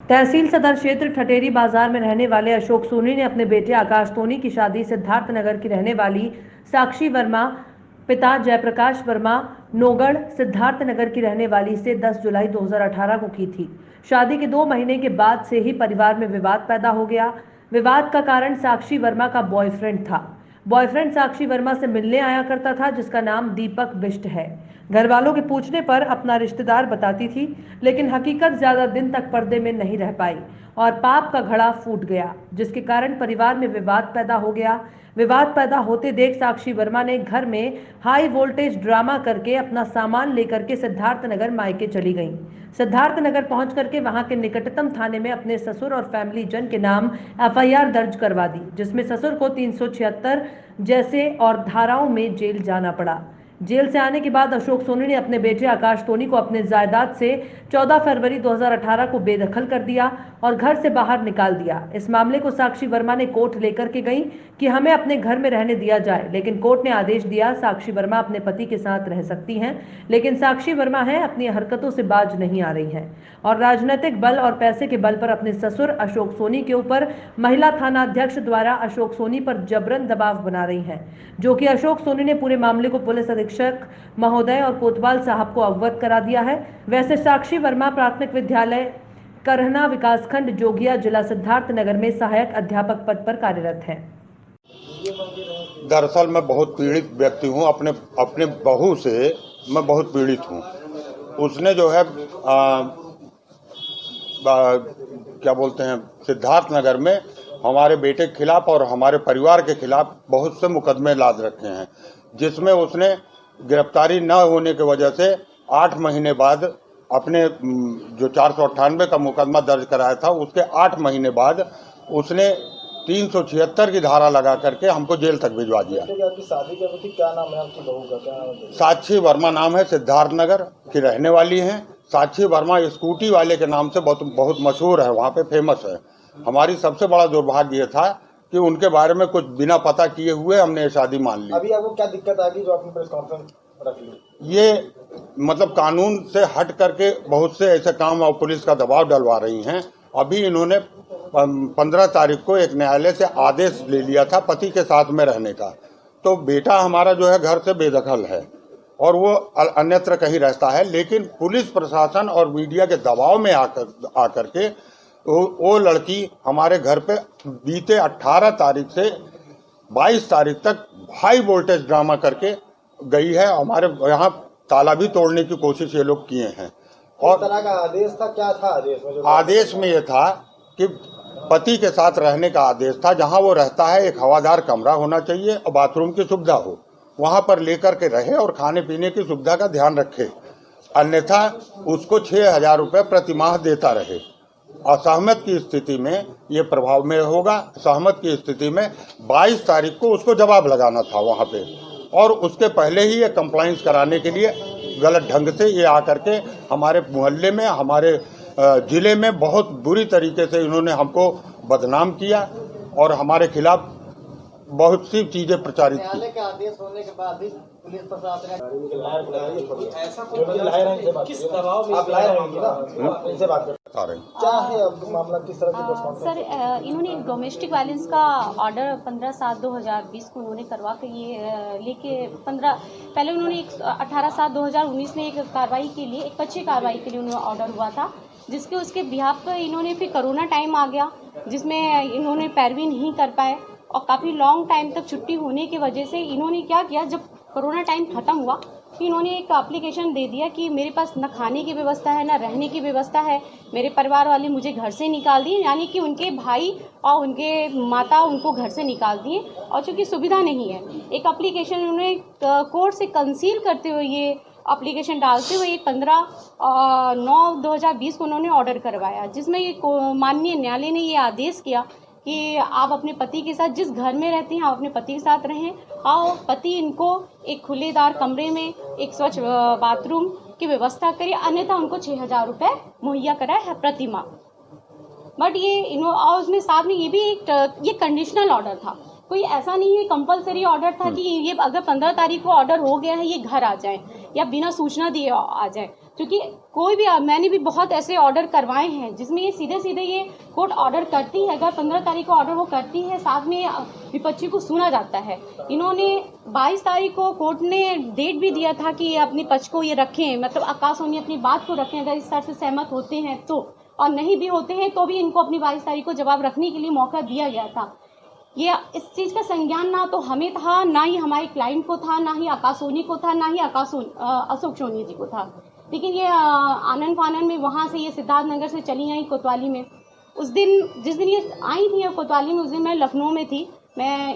तहसील सदर क्षेत्र ठठेरी बाजार में रहने वाले अशोक सोनी ने अपने बेटे आकाश सोनी की शादी सिद्धार्थ नगर की रहने वाली साक्षी वर्मा पिता जयप्रकाश वर्मा नोगढ़ सिद्धार्थ नगर की रहने वाली से 10 जुलाई 2018 को की थी। शादी के 2 महीने के बाद से ही परिवार में विवाद पैदा हो गया। विवाद का कारण साक्षी वर्मा का बॉयफ्रेंड था। बॉयफ्रेंड साक्षी वर्मा से मिलने आया करता था, जिसका नाम दीपक बिष्ट है। घर वालों के पूछने पर अपना रिश्तेदार बताती थी, लेकिन हकीकत ज्यादा दिन तक पर्दे में नहीं रह पाई और पाप का घड़ा फूट गया, जिसके कारण परिवार में विवाद पैदा हो गया। विवाद पैदा होते देख साक्षी वर्मा ने घर में हाई वोल्टेज ड्रामा करके अपना सामान लेकर के सिद्धार्थ नगर मायके चली गईं। सिद्धार्थ नगर पहुंच करके वहां के निकटतम थाने में अपने ससुर और फैमिली जन के नाम एफआईआर दर्ज करवा दी, जिसमें ससुर को 376 जैसे और धाराओं में जेल जाना पड़ा। जेल से आने के बाद अशोक सोनी ने अपने बेटे आकाश सोनी को अपने जायदाद से 14 फरवरी 2018 को बेदखल कर दिया और घर से बाहर निकाल दिया। इस मामले को साक्षी वर्मा ने कोर्ट लेकर के गई कि हमें अपने घर में रहने दिया जाए, लेकिन कोर्ट ने आदेश दिया साक्षी वर्मा अपने पति के साथ रह सकती हैं, लेकिन साक्षी वर्मा है अपनी हरकतों से बाज नहीं आ रही हैं और राजनीतिक बल और पैसे के बल पर अपने ससुर अशोक सोनी के ऊपर महिला थाना अध्यक्ष द्वारा अशोक सोनी पर जबरन दबाव बना रही हैं, जो कि अशोक सोनी ने पूरे मामले को पुलिस अधीक्षक महोदय और कोतवाल साहब को अवगत करा दिया है। वैसे साक्षी वर्मा प्राथमिक विद्यालय करहना विकासखंड जोगिया जिला सिद्धार्थ नगर में सहायक अध्यापक पद पर कार्यरत हैं। दरअसल मैं बहुत पीड़ित व्यक्ति हूँ। अपने बहू से मैं बहुत पीड़ित हूँ। उसने जो है क्या बोलते हैं, सिद्धार्थ नगर में हमारे बेटे के खिलाफ और हमारे परिवार के खिलाफ बहुत से मुकदमे लाद रखे हैं, जिसमें उसने गिरफ्तारी न होने की वजह से 8 महीने बाद अपने जो 498 का मुकदमा दर्ज कराया था, उसके 8 महीने बाद उसने 376 की धारा लगा करके हमको जेल तक भिजवा दिया। आपकी शादी के प्रति क्या नाम है आपकी बहू का? क्या नाम है? साक्षी वर्मा नाम है, सिद्धार्थ नगर की रहने वाली हैं। साक्षी वर्मा स्कूटी वाले के नाम से बहुत मशहूर है, वहाँ पे फेमस है। हमारी सबसे बड़ा दुर्भाग्य ये था कि उनके बारे में कुछ बिना पता किए हुए हमने शादी मान ली। अभी आपको क्या दिक्कत आ गई जो आपने प्रेस कॉन्फ्रेंस रख ली? ये मतलब कानून से हट करके बहुत से ऐसे काम और पुलिस का दबाव डलवा रही हैं। अभी इन्होंने 15 तारीख को एक न्यायालय से आदेश ले लिया था पति के साथ में रहने का, तो बेटा हमारा जो है घर से बेदखल है और वो अन्यत्र कहीं रहता है, लेकिन पुलिस प्रशासन और मीडिया के दबाव में आकर के वो लड़की हमारे घर पे बीते 18 तारीख से 22 तारीख तक हाई वोल्टेज ड्रामा करके गई है। हमारे यहाँ ताला भी तोड़ने की कोशिश ये लोग किए हैं। और तरह का आदेश था, क्या था आदेश में? आदेश में ये था कि पति के साथ रहने का आदेश था। जहाँ वो रहता है एक हवादार कमरा होना चाहिए और बाथरूम की सुविधा हो, वहाँ पर लेकर के रहे और खाने पीने की सुविधा का ध्यान रखे, अन्यथा उसको 6,000 रुपये प्रति माह देता रहे। असहमत की स्थिति में ये प्रभाव में होगा। सहमत की स्थिति में 22 तारीख को उसको जवाब लगाना था वहाँ पे, और उसके पहले ही ये कंप्लाइंस कराने के लिए गलत ढंग से ये आकर के हमारे मोहल्ले में, हमारे जिले में बहुत बुरी तरीके से इन्होंने हमको बदनाम किया और हमारे खिलाफ बहुत सी चीजें प्रचारित की। न्यायालय के आदेश होने के बाद भी पुलिस प्रशासन किस दबाव में आप लाए रहेंगे ना, इनसे बात कर क्या है अब मामला, किस तरह की? सर, इन्होंने एक डोमेस्टिक वायलेंस का ऑर्डर 15/7/2020 को उन्होंने करवा के ये लेके 15 पहले उन्होंने 18/7/2019 में एक कार्रवाई के लिए, एक अच्छी कार्रवाई के लिए उन्होंने ऑर्डर हुआ था, जिसके उसके बिहाफ पर इन्होंने फिर कोरोना टाइम आ गया, जिसमें इन्होंने पैरवी नहीं कर पाए और काफ़ी लॉन्ग टाइम तक छुट्टी होने की वजह से इन्होंने क्या किया, जब कोरोना टाइम ख़त्म हुआ तो इन्होंने एक एप्लीकेशन दे दिया कि मेरे पास न खाने की व्यवस्था है, न रहने की व्यवस्था है, मेरे परिवार वाले मुझे घर से निकाल दिए, यानी कि उनके भाई और उनके माता उनको घर से निकाल दिए और चूँकि सुविधा नहीं है, एक एप्लीकेशन उन्होंने कोर्ट से कंसील करते हुए ये एप्लीकेशन डालते हुए 15/9/2020 को उन्होंने ऑर्डर करवाया, जिसमें ये माननीय न्यायालय ने ये आदेश किया कि आप अपने पति के साथ जिस घर में रहते हैं आप अपने पति के साथ रहें और पति इनको एक खुलेदार कमरे में एक स्वच्छ बाथरूम की व्यवस्था करे, अन्यथा उनको 6,000 रुपये मुहैया कराए है प्रति माह। बट ये और उसमें साथ में ये भी ये कंडीशनल ऑर्डर था, कोई ऐसा नहीं है कंपलसरी ऑर्डर था कि ये अगर 15 तारीख को ऑर्डर हो गया है ये घर आ जाए या बिना सूचना दिए आ जाए। क्योंकि कोई भी, मैंने भी बहुत ऐसे ऑर्डर करवाए हैं जिसमें ये सीधे सीधे ये कोर्ट ऑर्डर करती है, अगर 15 तारीख को ऑर्डर वो करती है, साथ में विपक्षी को सुना जाता है। इन्होंने 22 तारीख को कोर्ट ने डेट भी दिया था कि ये अपने पक्ष को ये रखें, मतलब आकाश सोनी अपनी बात को रखें, अगर इस तरह से सहमत होते हैं तो, और नहीं भी होते हैं तो भी इनको अपनी 22 तारीख को जवाब रखने के लिए मौका दिया गया था। ये इस चीज का संज्ञान ना तो हमें था, ना ही हमारे क्लाइंट को था, ना ही आकाश सोनी को था, ना ही अशोक सोनी जी को था। लेकिन ये आनन फानन में वहां से ये सिद्धार्थ नगर से चली आई कोतवाली में। उस दिन जिस दिन ये आई थी कोतवाली में, उस दिन मैं लखनऊ में थी। मैं